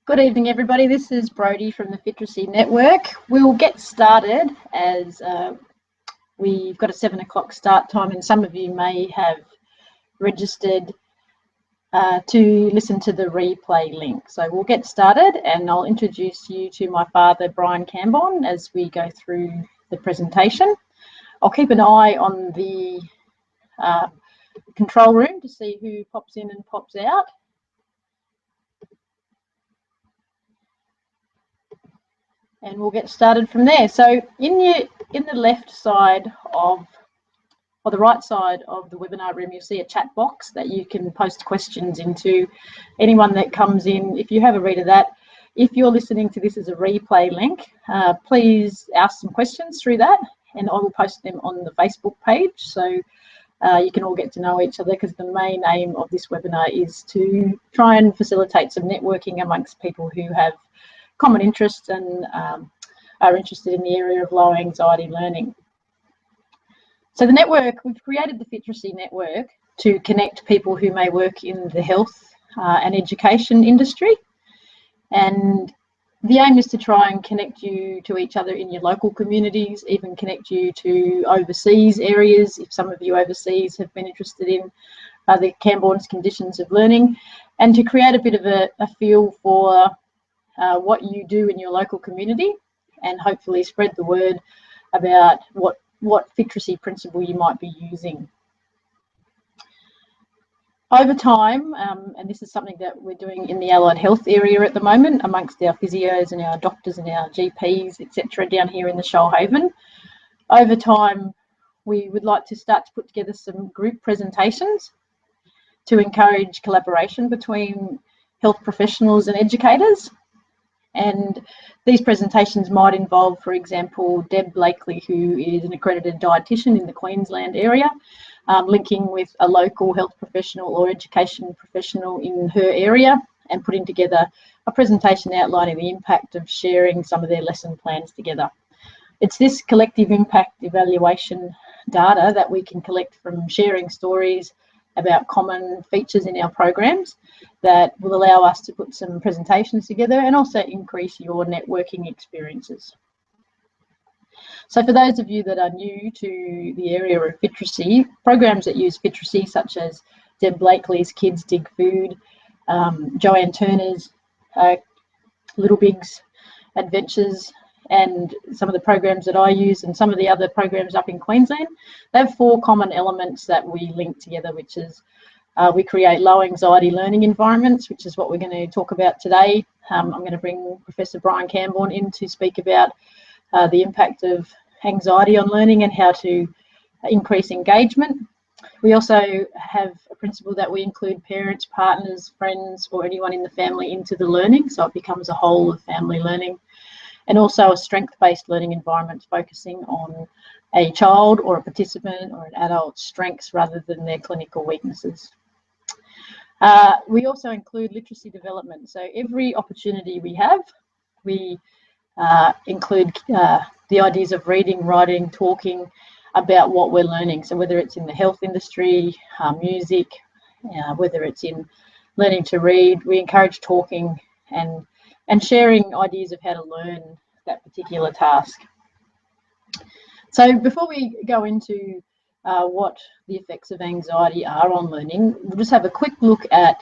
Good evening, everybody. This is Brodie from the Fiteracy Network. We'll get started as we've got a 7 o'clock start time, and some of you may have registered to listen to the replay link. So we'll get started, and I'll introduce you to my father, Brian Cambourne, as we go through the presentation. I'll keep an eye on the control room to see who pops in and pops out. And we'll get started from there. So in the left side of, or the right side of the webinar room, you'll see a chat box that you can post questions into. Anyone that comes in, if you have a read of that, if you're listening to this as a replay link, please ask some questions through that, and I will post them on the Facebook page. So you can all get to know each other, because the main aim of this webinar is to try and facilitate some networking amongst people who have common interests and are interested in the area of low anxiety learning. So the network, we've created the Fiteracy Network to connect people who may work in the health and education industry. And the aim is to try and connect you to each other in your local communities, even connect you to overseas areas, if some of you overseas have been interested in the Cambourne's conditions of learning, and to create a bit of a feel for what you do in your local community, and hopefully spread the word about what Fiteracy principle you might be using. Over time, and this is something that we're doing in the allied health area at the moment amongst our physios and our doctors and our GPs, etc., down here in the Shoalhaven. Over time, we would like to start to put together some group presentations to encourage collaboration between health professionals and educators. And these presentations might involve, for example, Deb Blakely, who is an accredited dietitian in the Queensland area, linking with a local health professional or education professional in her area, and putting together a presentation outlining the impact of sharing some of their lesson plans together. It's this collective impact evaluation data that we can collect from sharing stories about common features in our programs that will allow us to put some presentations together and also increase your networking experiences. So for those of you that are new to the area of Fiteracy, programs that use Fiteracy, such as Deb Blakely's Kids Dig Food, Joanne Turner's Little Big's Adventures, and some of the programs that I use and some of the other programs up in Queensland, they have 4 common elements that we link together, which is we create low anxiety learning environments, which is what we're going to talk about today. I'm going to bring Professor Brian Cambourne in to speak about the impact of anxiety on learning and how to increase engagement. We also have a principle that we include parents, partners, friends, or anyone in the family into the learning, so it becomes a whole of family learning. And also a strength-based learning environment focusing on a child or a participant or an adult's strengths rather than their clinical weaknesses. We also include literacy development. So every opportunity we have, we include the ideas of reading, writing, talking about what we're learning. So whether it's in the health industry, music, whether it's in learning to read, we encourage talking and sharing ideas of how to learn that particular task. So before we go into what the effects of anxiety are on learning, we'll just have a quick look at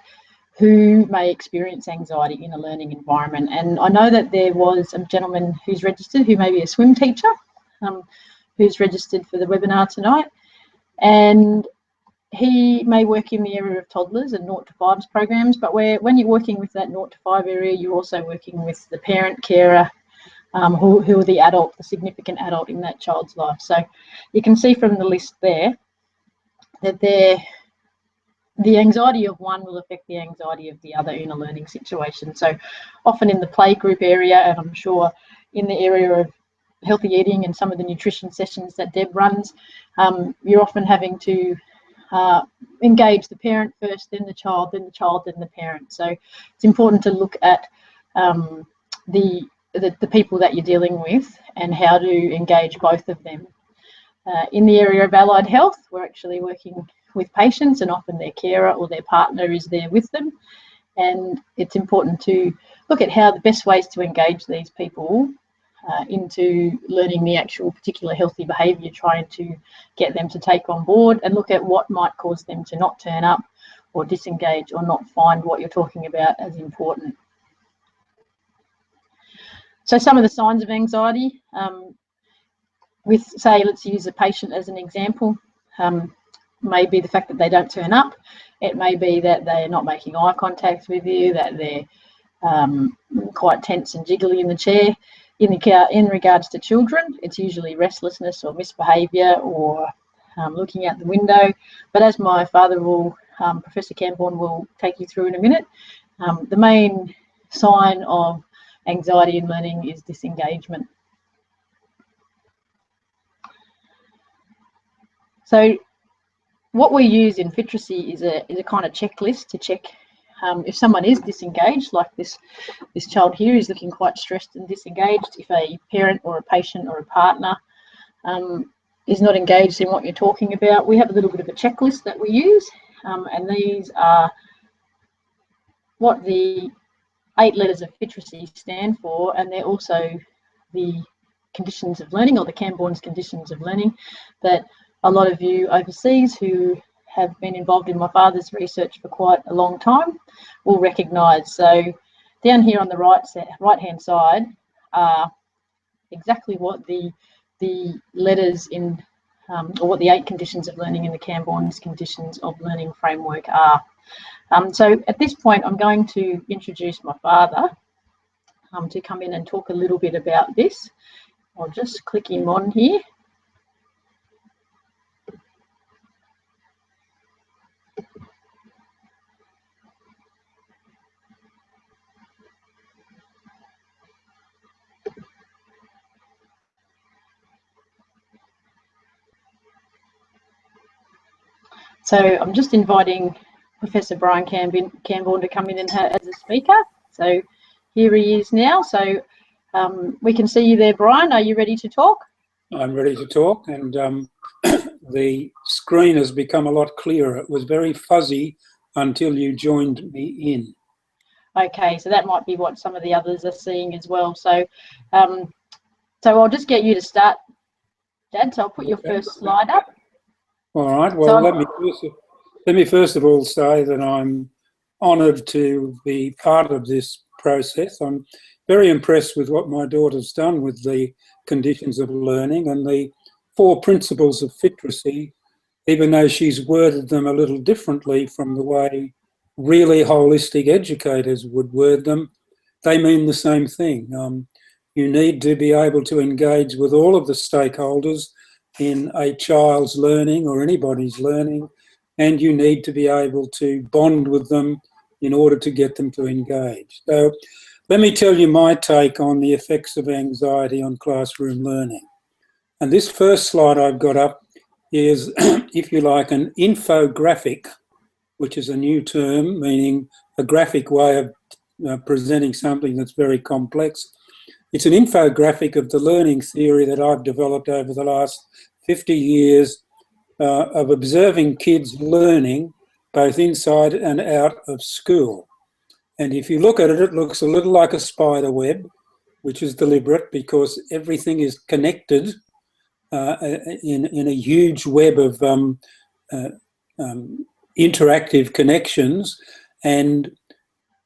who may experience anxiety in a learning environment. And I know that there was a gentleman who's registered, who may be a swim teacher, who's registered for the webinar tonight. And he may work in the area of toddlers and 0 to 5s programs, but when you're working with that 0 to 5 area, you're also working with the parent, carer, who are the adult, the significant adult in that child's life. So you can see from the list there that the anxiety of one will affect the anxiety of the other in a learning situation. So often in the playgroup area, and I'm sure in the area of healthy eating and some of the nutrition sessions that Deb runs, you're often having to engage the parent first, then the child, then the parent. So it's important to look at the people that you're dealing with and how to engage both of them. In the area of allied health, we're actually working with patients, and often their carer or their partner is there with them. And it's important to look at how the best ways to engage these people into learning the actual particular healthy behaviour, trying to get them to take on board, and look at what might cause them to not turn up or disengage or not find what you're talking about as important. So some of the signs of anxiety, with, say, let's use a patient as an example, may be the fact that they don't turn up. It may be that they're not making eye contact with you, that they're quite tense and jiggly in the chair. In regards to children, it's usually restlessness or misbehaviour or looking out the window. But as my father will, Professor Cambourne will take you through in a minute, the main sign of anxiety in learning is disengagement. So what we use in Fiteracy is a kind of checklist to check if someone is disengaged, like this child here is looking quite stressed and disengaged. If a parent or a patient or a partner is not engaged in what you're talking about, we have a little bit of a checklist that we use, and these are what the 8 letters of Fiteracy stand for, and they're also the conditions of learning, or the Cambourne's conditions of learning, that a lot of you overseas who have been involved in my father's research for quite a long time will recognise. So down here on the right hand side are exactly what the letters in or what the 8 conditions of learning in the Cambourne's conditions of learning framework are. So at this point I'm going to introduce my father to come in and talk a little bit about this. I'll just click him on here. So I'm just inviting Professor Brian Cambourne to come in and as a speaker. So here he is now. So we can see you there, Brian. Are you ready to talk? I'm ready to talk, and the screen has become a lot clearer. It was very fuzzy until you joined me in. Okay, so that might be what some of the others are seeing as well. So so I'll just get you to start, Dad. So I'll put your first slide up. All right. Well, so let me first of all say that I'm honoured to be part of this process. I'm very impressed with what my daughter's done with the conditions of learning and the 4 principles of Fiteracy, even though she's worded them a little differently from the way really holistic educators would word them. They mean the same thing. You need to be able to engage with all of the stakeholders in a child's learning or anybody's learning, and you need to be able to bond with them in order to get them to engage. So let me tell you my take on the effects of anxiety on classroom learning. And this first slide I've got up is, if you like, an infographic, which is a new term meaning a graphic way of presenting something that's very complex. It's an infographic of the learning theory that I've developed over the last 50 years of observing kids learning both inside and out of school. And if you look at it, it looks a little like a spider web, which is deliberate because everything is connected in a huge web of interactive connections, and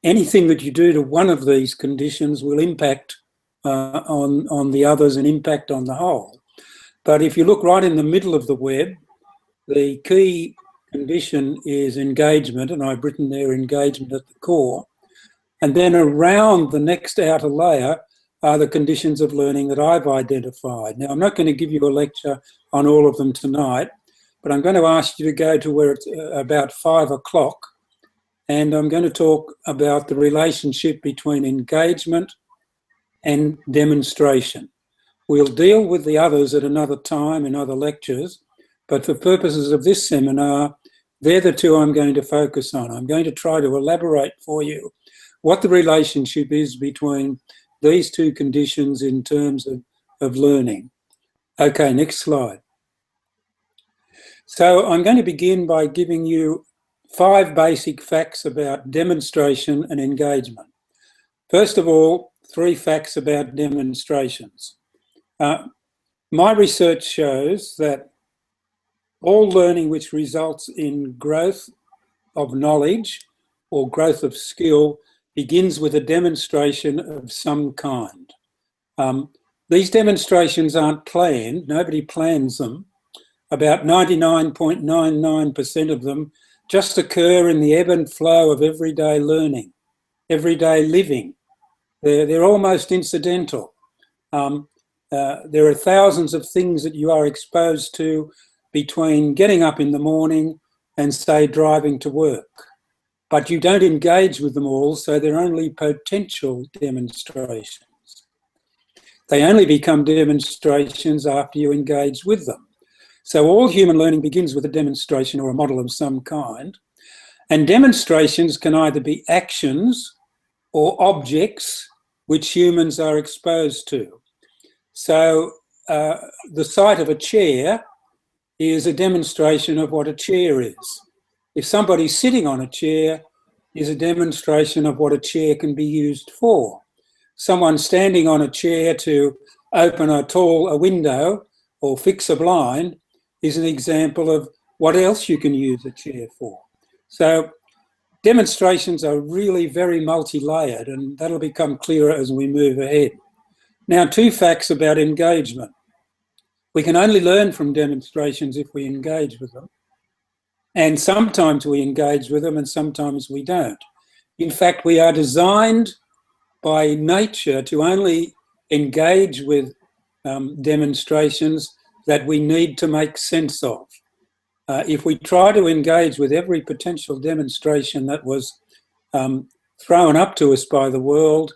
anything that you do to one of these conditions will impact on the others and impact on the whole. But if you look right in the middle of the web, the key condition is engagement, and I've written there engagement at the core. And then around the next outer layer are the conditions of learning that I've identified. Now, I'm not going to give you a lecture on all of them tonight, but I'm going to ask you to go to where it's about 5 o'clock, and I'm going to talk about the relationship between engagement and demonstration. We'll deal with the others at another time in other lectures, but for purposes of this seminar, they're the 2 I'm going to focus on. I'm going to try to elaborate for you what the relationship is between these 2 conditions in terms of learning. Okay, next slide. So I'm going to begin by giving you 5 basic facts about demonstration and engagement. First of all, 3 facts about demonstrations. My research shows that all learning which results in growth of knowledge or growth of skill begins with a demonstration of some kind. These demonstrations aren't planned, nobody plans them. About 99.99% of them just occur in the ebb and flow of everyday learning, everyday living. They're almost incidental. There are thousands of things that you are exposed to between getting up in the morning and, say, driving to work. But you don't engage with them all, so they're only potential demonstrations. They only become demonstrations after you engage with them. So all human learning begins with a demonstration or a model of some kind. And demonstrations can either be actions or objects which humans are exposed to. So the sight of a chair is a demonstration of what a chair is. If somebody's sitting on a chair, is a demonstration of what a chair can be used for. Someone standing on a chair to open a window or fix a blind is an example of what else you can use a chair for. So demonstrations are really very multi-layered, and that'll become clearer as we move ahead. Now, 2 facts about engagement. We can only learn from demonstrations if we engage with them. And sometimes we engage with them and sometimes we don't. In fact, we are designed by nature to only engage with demonstrations that we need to make sense of. If we try to engage with every potential demonstration that was thrown up to us by the world,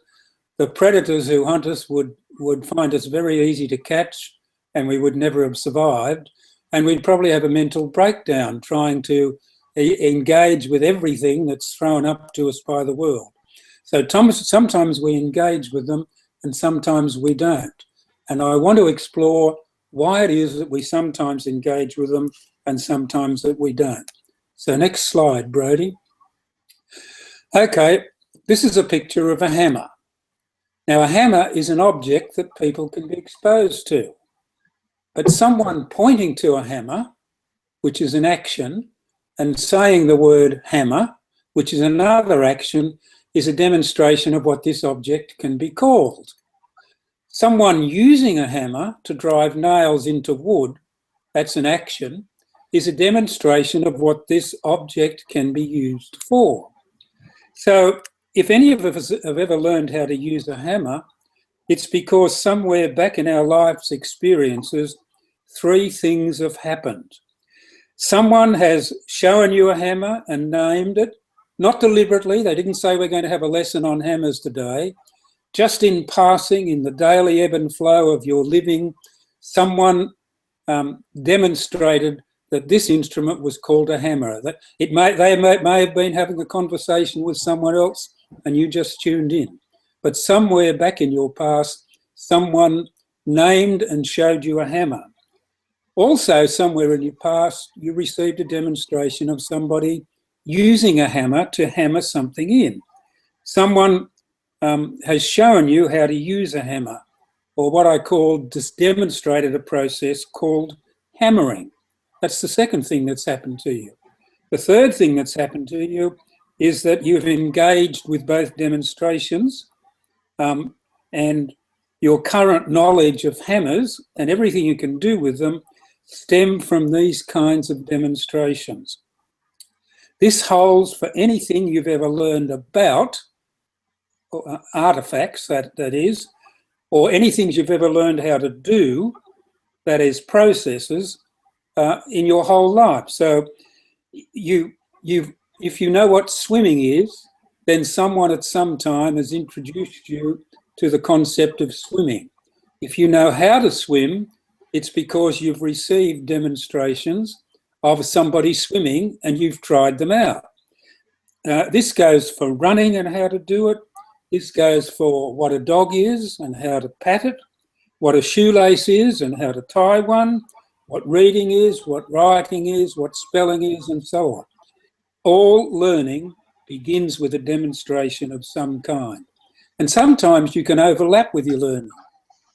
the predators who hunt us would find us very easy to catch, and we would never have survived. And we'd probably have a mental breakdown trying to engage with everything that's thrown up to us by the world. So sometimes we engage with them and sometimes we don't. And I want to explore why it is that we sometimes engage with them and sometimes that we don't. So next slide, Brodie. Okay, this is a picture of a hammer. Now, a hammer is an object that people can be exposed to. But someone pointing to a hammer, which is an action, and saying the word hammer, which is another action, is a demonstration of what this object can be called. Someone using a hammer to drive nails into wood, that's an action, is a demonstration of what this object can be used for. So if any of us have ever learned how to use a hammer, it's because somewhere back in our life's experiences, 3 things have happened. Someone has shown you a hammer and named it, not deliberately. They didn't say we're going to have a lesson on hammers today. Just in passing, in the daily ebb and flow of your living, someone demonstrated that this instrument was called a hammer. That they may have been having a conversation with someone else and you just tuned in. But somewhere back in your past, someone named and showed you a hammer. Also, somewhere in your past, you received a demonstration of somebody using a hammer to hammer something in. Someone has shown you how to use a hammer, or what I call demonstrated a process called hammering. That's the second thing that's happened to you. The third thing that's happened to you is that you've engaged with both demonstrations and your current knowledge of hammers and everything you can do with them stem from these kinds of demonstrations. This holds for anything you've ever learned about, artifacts that is, or anything you've ever learned how to do, that is processes, in your whole life. So if you know what swimming is, then someone at some time has introduced you to the concept of swimming. If you know how to swim, it's because you've received demonstrations of somebody swimming and you've tried them out. This goes for running and how to do it. This goes for what a dog is and how to pat it, what a shoelace is and how to tie one, what reading is, what writing is, what spelling is, and so on. all learning begins with a demonstration of some kind. And sometimes you can overlap with your learning.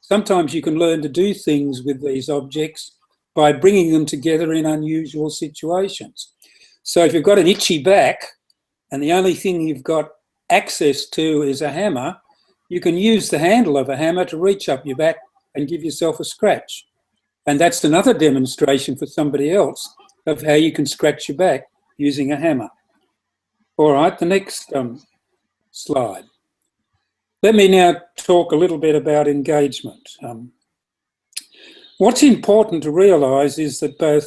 Sometimes you can learn to do things with these objects by bringing them together in unusual situations. So if you've got an itchy back and the only thing you've got access to is a hammer, you can use the handle of a hammer to reach up your back and give yourself a scratch. And that's another demonstration for somebody else of how you can scratch your back using a hammer. All right, the next slide. Let me now talk a little bit about engagement. What's important to realise is that both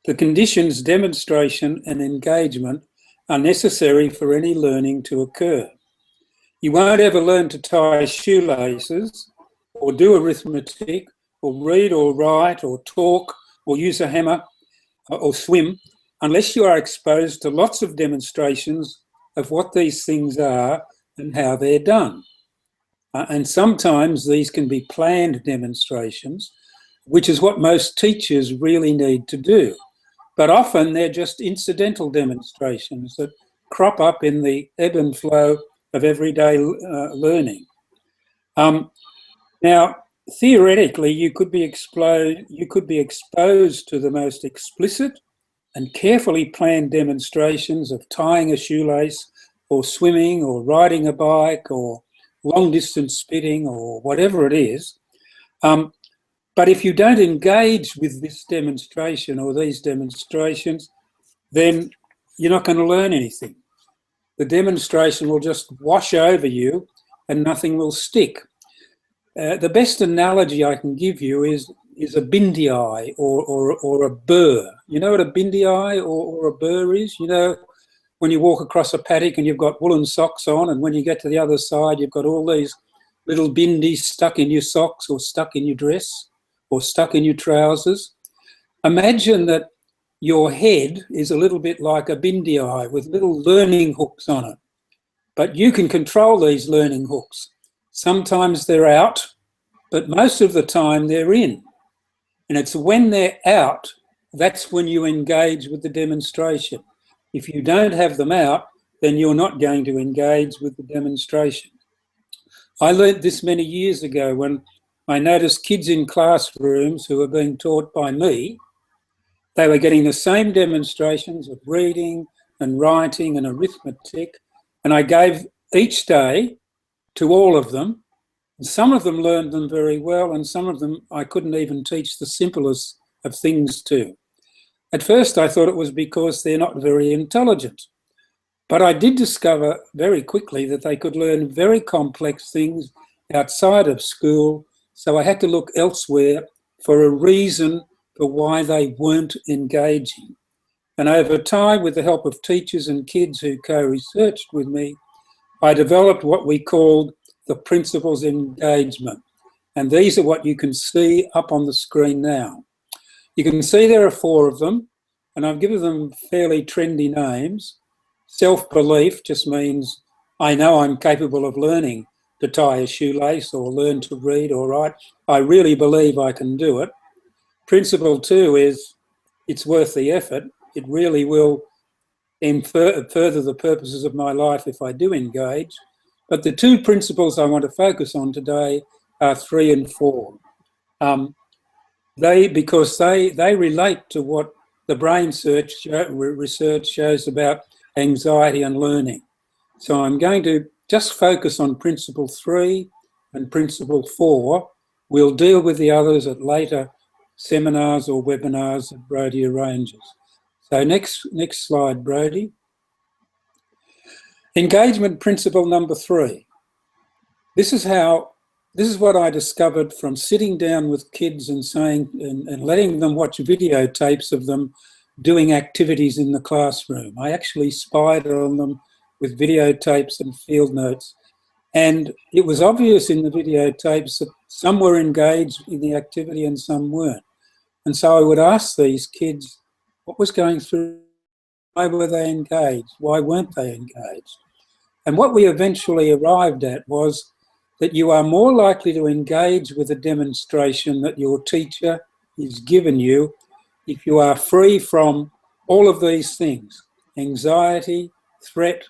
the conditions demonstration and engagement are necessary for any learning to occur. You won't ever learn to tie shoelaces or do arithmetic or read or write or talk or use a hammer or swim unless you are exposed to lots of demonstrations of what these things are and how they're done. And sometimes these can be planned demonstrations, which is what most teachers really need to do. But often they're just incidental demonstrations that crop up in the ebb and flow of everyday learning. Now, theoretically, you could be exposed to the most explicit and carefully planned demonstrations of tying a shoelace or swimming or riding a bike or long distance spitting or whatever it is. But if you don't engage with this demonstration or these demonstrations, then you're not going to learn anything. The demonstration will just wash over you and nothing will stick. The best analogy I can give you is a bindi eye or a burr. You know what a bindi eye or a burr is? You know, when you walk across a paddock and you've got woolen socks on, and when you get to the other side, you've got all these little bindis stuck in your socks or stuck in your dress or stuck in your trousers. Imagine that your head is a little bit like a bindi eye with little learning hooks on it. But you can control these learning hooks. Sometimes they're out, but most of the time they're in. And it's when they're out, that's when you engage with the demonstration. If you don't have them out, then you're not going to engage with the demonstration. I learnt this many years ago when I noticed kids in classrooms who were being taught by me. They were getting the same demonstrations of reading and writing and arithmetic, and I gave each day to all of them. And some of them learned them very well, and some of them I couldn't even teach the simplest of things to. At first I thought it was because they're not very intelligent, but I did discover very quickly that they could learn very complex things outside of school, so I had to look elsewhere for a reason for why they weren't engaging. And over time, with the help of teachers and kids who co-researched with me, I developed what we called the principles of engagement. And these are what you can see up on the screen now. You can see there are 4 of them, and I've given them fairly trendy names. Self-belief just means I know I'm capable of learning to tie a shoelace or learn to read or write. I really believe I can do it. Principle 2 is it's worth the effort. It really will further the purposes of my life if I do engage. But the 2 principles I want to focus on today are 3 and 4. Because they relate to what the brain research shows about anxiety and learning. So I'm going to just focus on principle 3 and principle 4. We'll deal with the others at later seminars or webinars that Brodie arranges. So next slide, Brodie. Engagement principle number 3. This is what I discovered from sitting down with kids and saying and letting them watch videotapes of them doing activities in the classroom. I actually spied on them with videotapes and field notes. And it was obvious in the videotapes that some were engaged in the activity and some weren't. And so I would ask these kids, what was going through? Why were they engaged? Why weren't they engaged? And what we eventually arrived at was that you are more likely to engage with a demonstration that your teacher is given you if you are free from all of these things. anxiety, threat,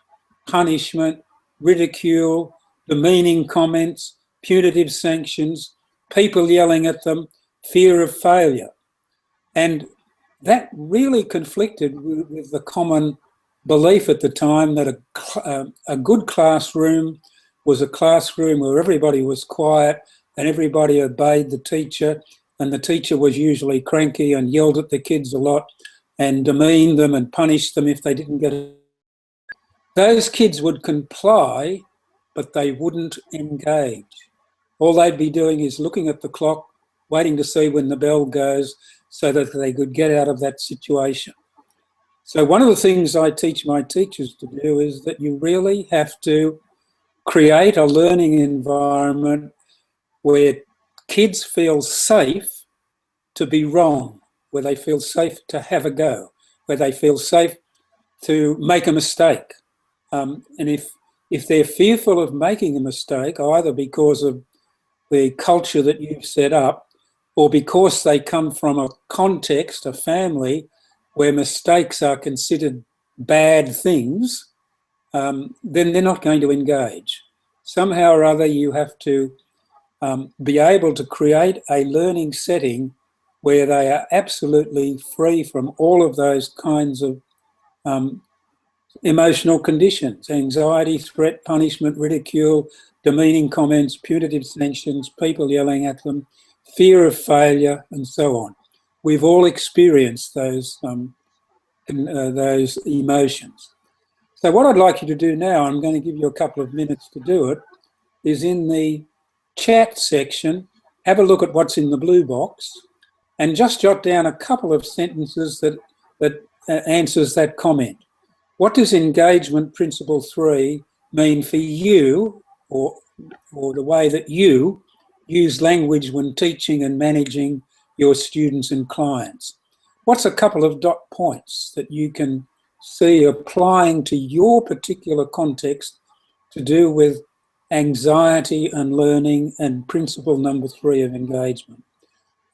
punishment, ridicule, demeaning comments, punitive sanctions, people yelling at them, fear of failure. And that really conflicted with the common belief at the time that a good classroom was a classroom where everybody was quiet and everybody obeyed the teacher, and the teacher was usually cranky and yelled at the kids a lot and demeaned them and punished them if they didn't get it. Those kids would comply, but they wouldn't engage. All they'd be doing is looking at the clock, waiting to see when the bell goes so that they could get out of that situation. So one of the things I teach my teachers to do is that you really have to create a learning environment where kids feel safe to be wrong, where they feel safe to have a go, where they feel safe to make a mistake. And if they're fearful of making a mistake, either because of the culture that you've set up or because they come from a context, a family, where mistakes are considered bad things, then they're not going to engage. Somehow or other, you have to be able to create a learning setting where they are absolutely free from all of those kinds of emotional conditions: anxiety, threat, punishment, ridicule, demeaning comments, punitive sanctions, people yelling at them, fear of failure, and so on. We've all experienced those emotions. So what I'd like you to do now, I'm going to give you a couple of minutes to do it, is in the chat section, have a look at what's in the blue box and just jot down a couple of sentences that answers that comment. What does engagement principle 3 mean for you, or the way that you use language when teaching and managing your students and clients? What's a couple of dot points that you can see applying to your particular context to do with anxiety and learning and principle number 3 of engagement?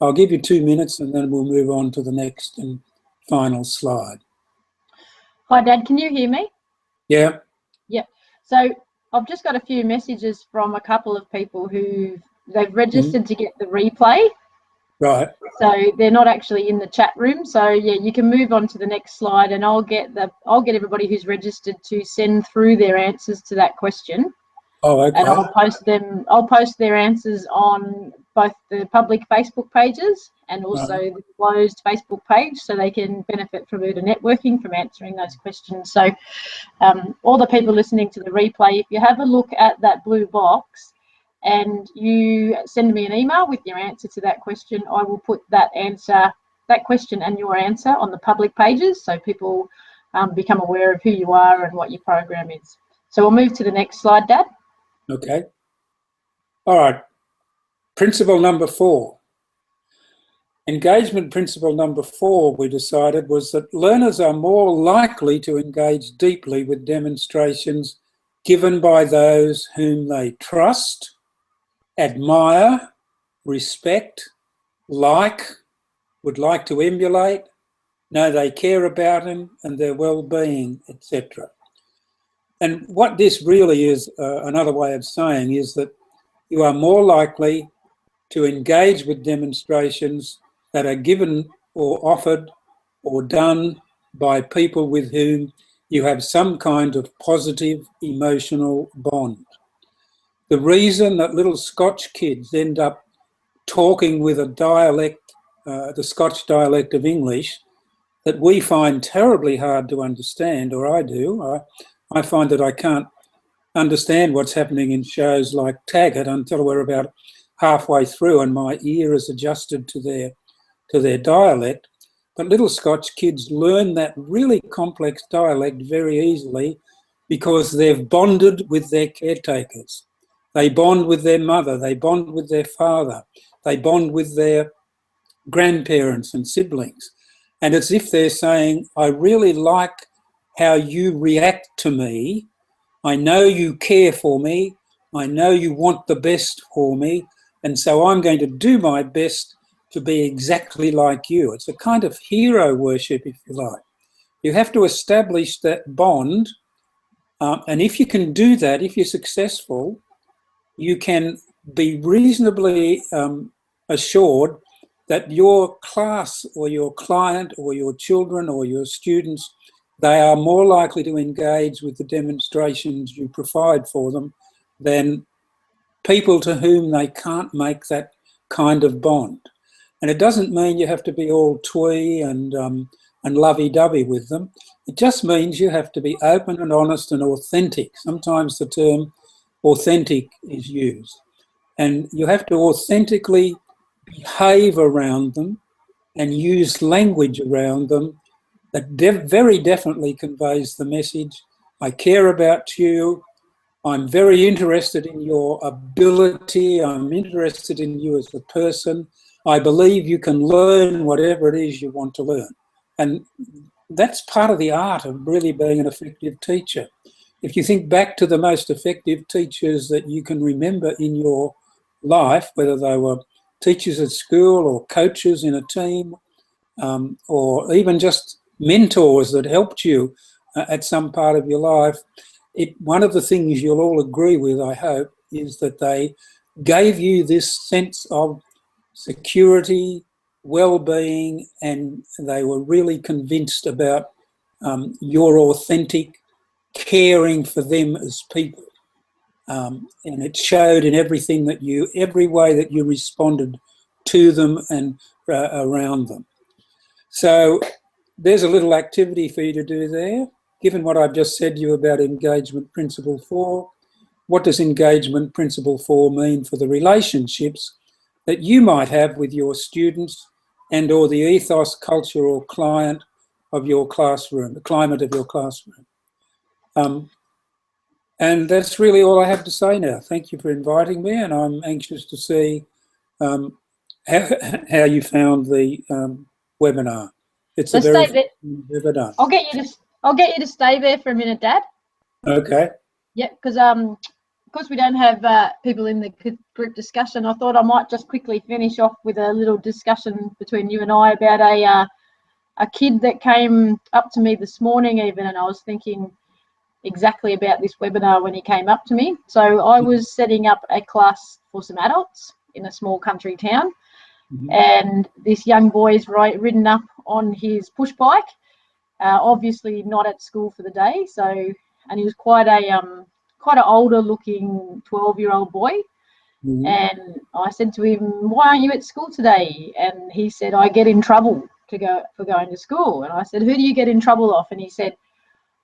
I'll give you 2 minutes and then we'll move on to the next and final slide. Hi, Dad, can you hear me? Yeah. Yeah. So I've just got a few messages from a couple of people who they've registered to get the replay. Right. So they're not actually in the chat room. So yeah, you can move on to the next slide, and I'll get everybody who's registered to send through their answers to that question. Oh, okay. And I'll post their answers on both the public Facebook pages and also the closed Facebook page, so they can benefit from Uda networking, from answering those questions. So all the people listening to the replay, if you have a look at that blue box and you send me an email with your answer to that question, I will put that question and your answer on the public pages, so people become aware of who you are and what your program is. So we'll move to the next slide, Dad. Okay. All right. Principle number 4. Engagement principle number 4, we decided, was that learners are more likely to engage deeply with demonstrations given by those whom they trust, admire, respect, would like to emulate, know they care about them and their well-being, etc. And what this really is, another way of saying, is that you are more likely to engage with demonstrations that are given or offered or done by people with whom you have some kind of positive emotional bond. The reason that little Scotch kids end up talking with a dialect, the Scotch dialect of English, that we find terribly hard to understand, or I do. I find that I can't understand what's happening in shows like Taggart until we're about halfway through and my ear is adjusted to their dialect. But little Scotch kids learn that really complex dialect very easily because they've bonded with their caretakers. They bond with their mother, they bond with their father, they bond with their grandparents and siblings. And it's if they're saying, I really like how you react to me, I know you care for me, I know you want the best for me, and so I'm going to do my best to be exactly like you. It's a kind of hero worship, if you like. You have to establish that bond, and if you can do that, if you're successful, you can be reasonably assured that your class or your client or your children or your students, they are more likely to engage with the demonstrations you provide for them than people to whom they can't make that kind of bond. And it doesn't mean you have to be all twee and lovey-dovey with them. It just means you have to be open and honest and authentic. Sometimes the term authentic is used. And you have to authentically behave around them and use language around them that very definitely conveys the message, I care about you, I'm very interested in your ability, I'm interested in you as a person, I believe you can learn whatever it is you want to learn. And that's part of the art of really being an effective teacher. If you think back to the most effective teachers that you can remember in your life, whether they were teachers at school or coaches in a team, or even just mentors that helped you at some part of your life, one of the things you'll all agree with, I hope, is that they gave you this sense of security, well-being, and they were really convinced about your authentic caring for them as people. And it showed in everything that every way that you responded to them and around them. So there's a little activity for you to do there. Given what I've just said to you about engagement principle 4, what does engagement principle 4 mean for the relationships that you might have with your students and or the ethos, culture or client of your classroom, the climate of your classroom? And that's really all I have to say now. Thank you for inviting me, and I'm anxious to see how you found the webinar. It's a very fun thing you've ever done. I'll get you to stay there for a minute, Dad. Okay. Yep, because we don't have people in the group discussion, I thought I might just quickly finish off with a little discussion between you and I about a kid that came up to me this morning even, and I was thinking exactly about this webinar when he came up to me. So I was setting up a class for some adults in a small country town, and this young boy's ridden up on his push bike, obviously not at school for the day. So, and he was quite an older looking 12-year-old boy. And I said to him, "Why aren't you at school today?" And he said, "I get in trouble for going to school." And I said, "Who do you get in trouble off?" And he said,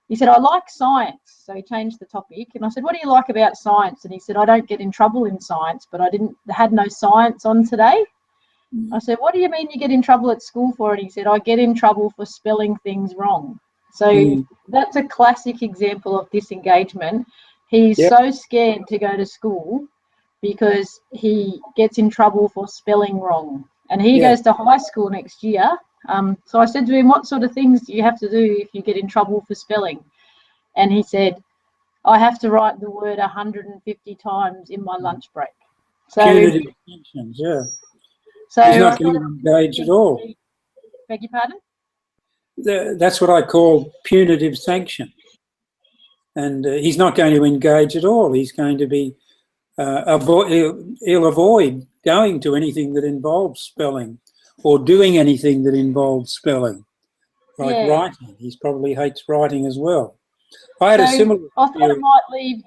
"I like science." So he changed the topic. And I said, "What do you like about science?" And he said, "I don't get in trouble in science, but I had no science on today." I said, "What do you mean you get in trouble at school for?" And he said, "I get in trouble for spelling things wrong." So that's a classic example of disengagement. He's so scared to go to school because he gets in trouble for spelling wrong. And he goes to high school next year. So I said to him, "What sort of things do you have to do if you get in trouble for spelling?" And he said, "I have to write the word 150 times in my lunch break." So punitive sanctions, So he's not going to engage at all. Beg your pardon? That's what I call punitive sanction. And he's not going to engage at all. He's going to be he'll avoid going to anything that involves spelling or doing anything that involves spelling, like writing. He probably hates writing as well. I had a similar. I thought I might leave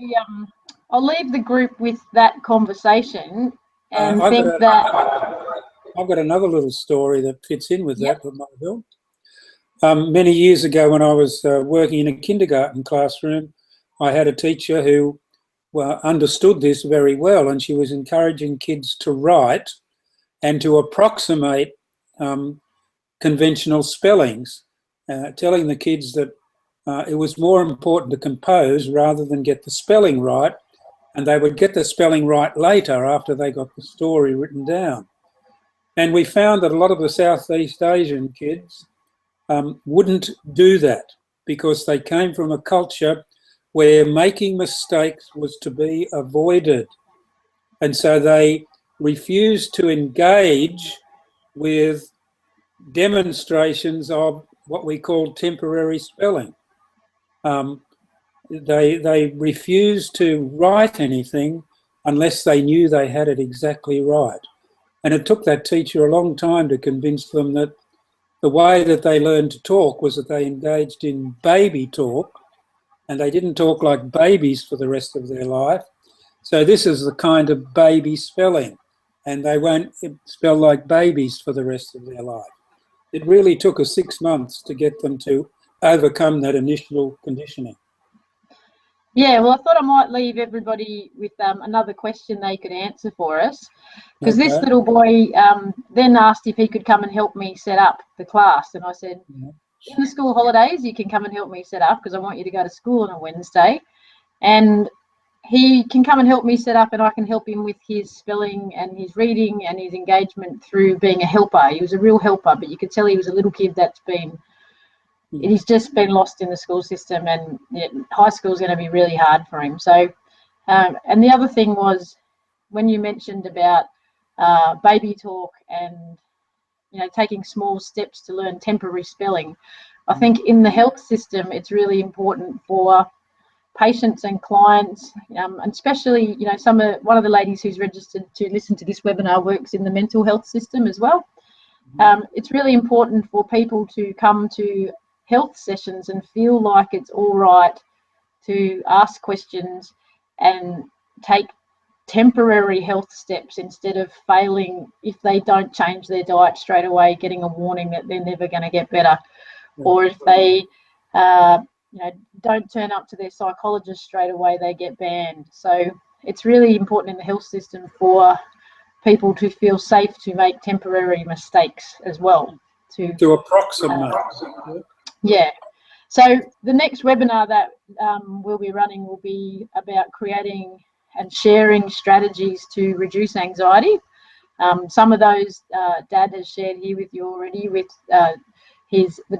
I'll leave the group with that conversation and think that. I've got another little story that fits in with that might help. Many years ago, when I was working in a kindergarten classroom, I had a teacher who understood this very well, and she was encouraging kids to write and to approximate conventional spellings, telling the kids that it was more important to compose rather than get the spelling right, and they would get the spelling right later after they got the story written down. And we found that a lot of the Southeast Asian kids wouldn't do that because they came from a culture where making mistakes was to be avoided. And so they refused to engage with demonstrations of what we call temporary spelling. They refused to write anything unless they knew they had it exactly right. And it took that teacher a long time to convince them that the way that they learned to talk was that they engaged in baby talk, and they didn't talk like babies for the rest of their life. So this is the kind of baby spelling, and they won't spell like babies for the rest of their life. It really took us 6 months to get them to overcome that initial conditioning. Yeah, well, I thought I might leave everybody with another question they could answer for us, because Okay. this little boy then asked if he could come and help me set up the class, and I said, in the school holidays, you can come and help me set up because I want you to go to school on a Wednesday, and he can come and help me set up, and I can help him with his spelling and his reading and his engagement through being a helper. He was a real helper, but you could tell he was a little kid that's been, he's just been lost in the school system, and high school is going to be really hard for him. So, and the other thing was when you mentioned about baby talk and, you know, taking small steps to learn temporary spelling. I think in the health system, it's really important for patients and clients, and especially, you know, one of the ladies who's registered to listen to this webinar works in the mental health system as well. It's really important for people to come to health sessions and feel like it's all right to ask questions and take temporary health steps instead of failing if they don't change their diet straight away, getting a warning that they're never going to get better, or if they you know, don't turn up to their psychologist straight away, they get banned. So it's really important in the health system for people to feel safe to make temporary mistakes as well. To approximate. Yeah. So the next webinar that we'll be running will be about creating and sharing strategies to reduce anxiety. Some of those Dad has shared here with you already with the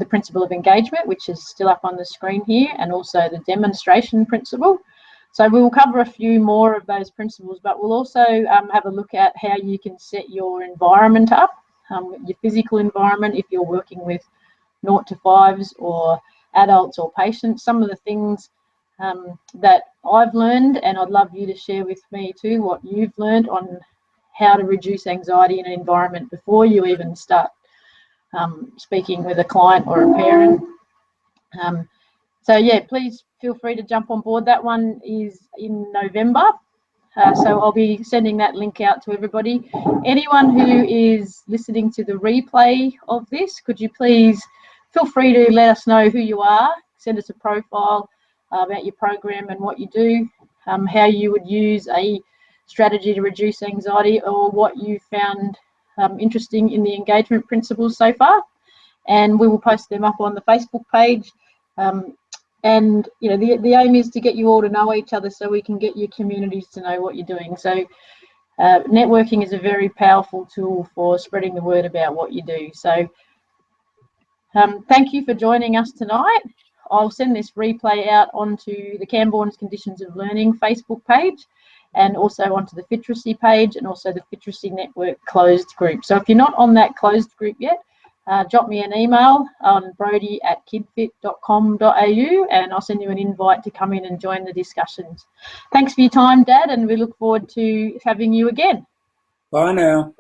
principle of engagement, which is still up on the screen here, and also the demonstration principle. So we will cover a few more of those principles, but we'll also have a look at how you can set your environment up, your physical environment, if you're working with 0 to 5s or adults or patients. Some of the things that I've learned, and I'd love you to share with me too what you've learned on how to reduce anxiety in an environment before you even start speaking with a client or a parent. So yeah, please feel free to jump on board. That one is in November. So I'll be sending that link out to everybody. Anyone who is listening to the replay of this, could you please feel free to let us know who you are, send us a profile about your program and what you do, how you would use a strategy to reduce anxiety, or what you found interesting in the engagement principles so far. And we will post them up on the Facebook page. And you know, the aim is to get you all to know each other so we can get your communities to know what you're doing. So networking is a very powerful tool for spreading the word about what you do. So thank you for joining us tonight. I'll send this replay out onto the Cambourne's Conditions of Learning Facebook page, and also onto the Fiteracy page, and also the Fiteracy Network closed group. So if you're not on that closed group yet, drop me an email on brody@kidfit.com.au, and I'll send you an invite to come in and join the discussions. Thanks for your time, Dad, and we look forward to having you again. Bye now.